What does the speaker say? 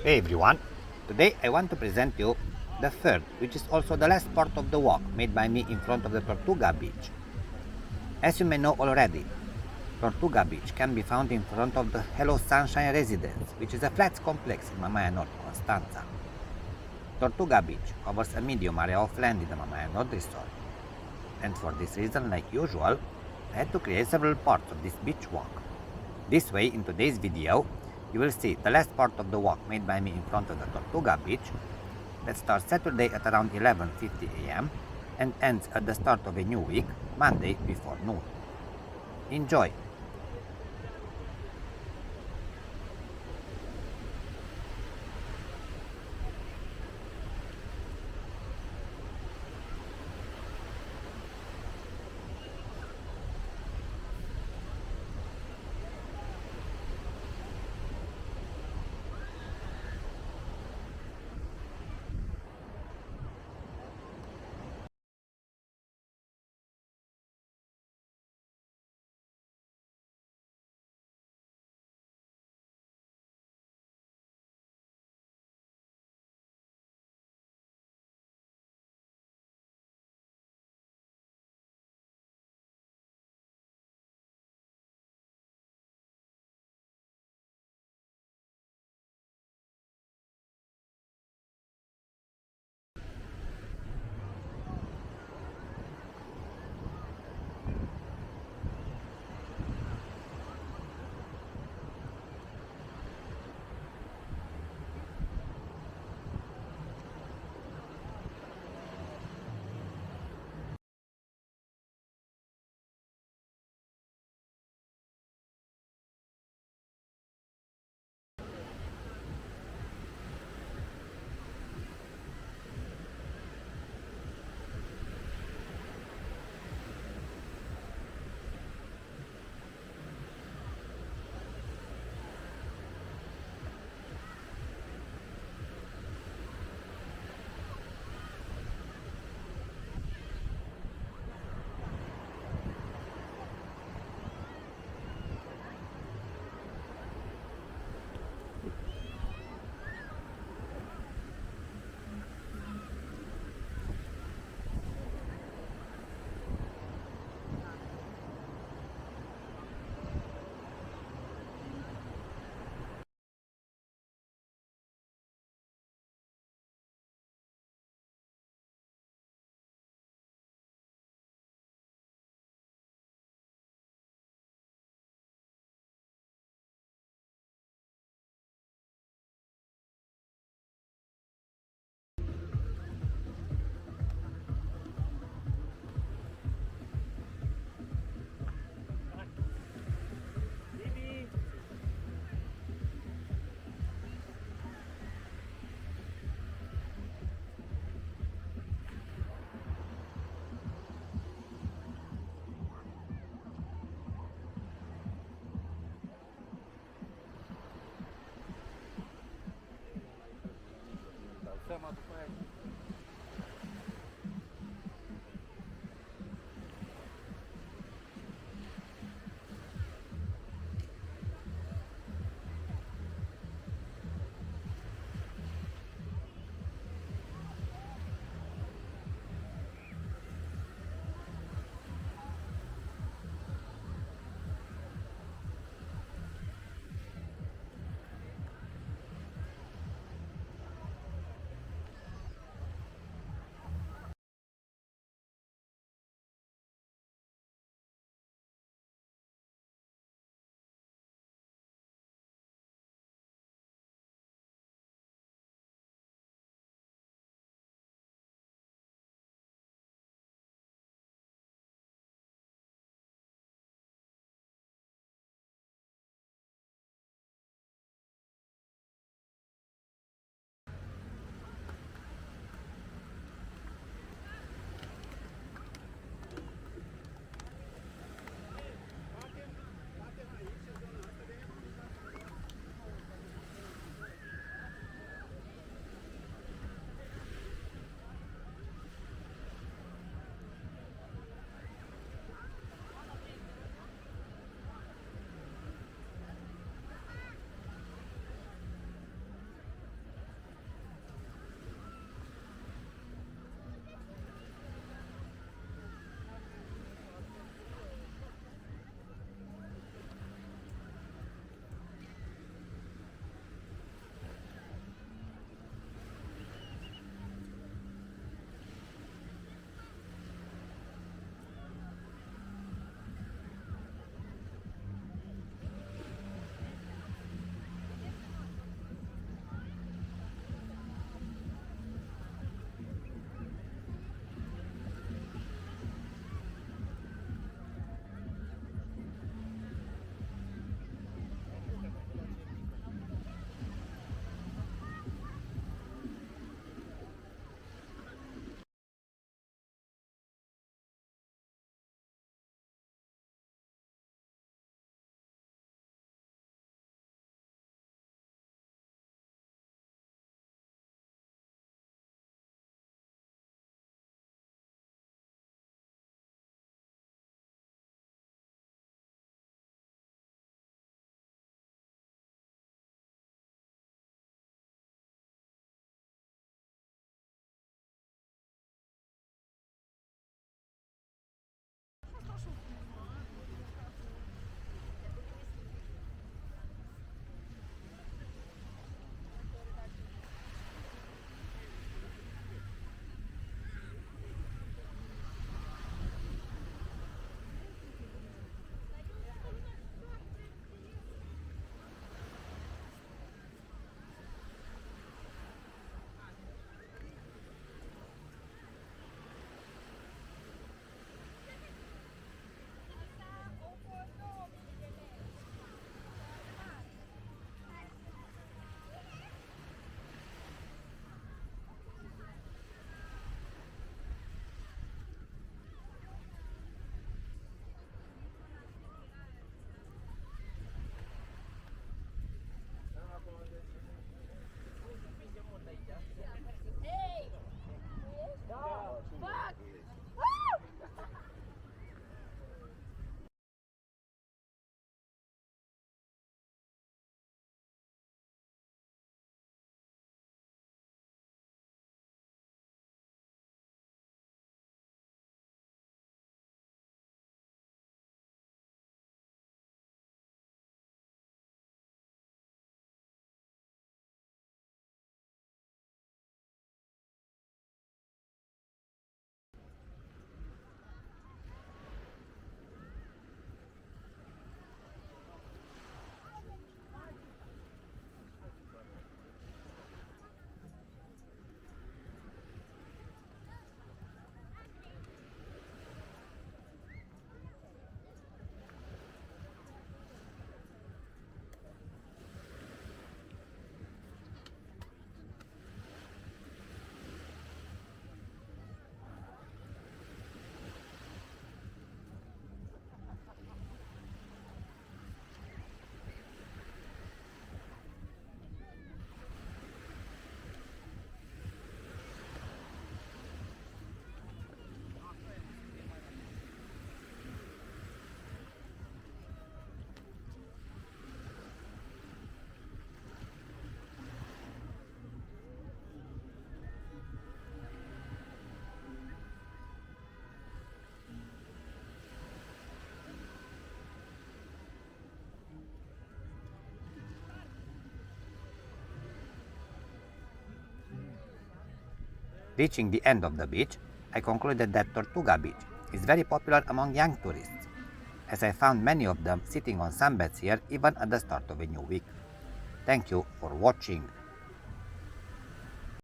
Hey everyone, today I want to present you the third, which is also the last part of the walk made by me in front of the Tortuga Beach. As you may know already, Tortuga Beach can be found in front of the Hello Sunshine Residence, which is a flats complex in Mamaia Nord, Constanza. Tortuga Beach covers a medium area of land in the Mamaia Nord resort, and for this reason, like usual, I had to create several parts of this beach walk. This way, in today's video, you will see the last part of the walk made by me in front of the Tortuga Beach that starts Saturday at around 11:50 a.m. and ends at the start of a new week, Monday before noon. Enjoy! Reaching the end of the beach, I concluded that Tortuga Beach is very popular among young tourists, as I found many of them sitting on sunbeds here even at the start of a new week. Thank you for watching.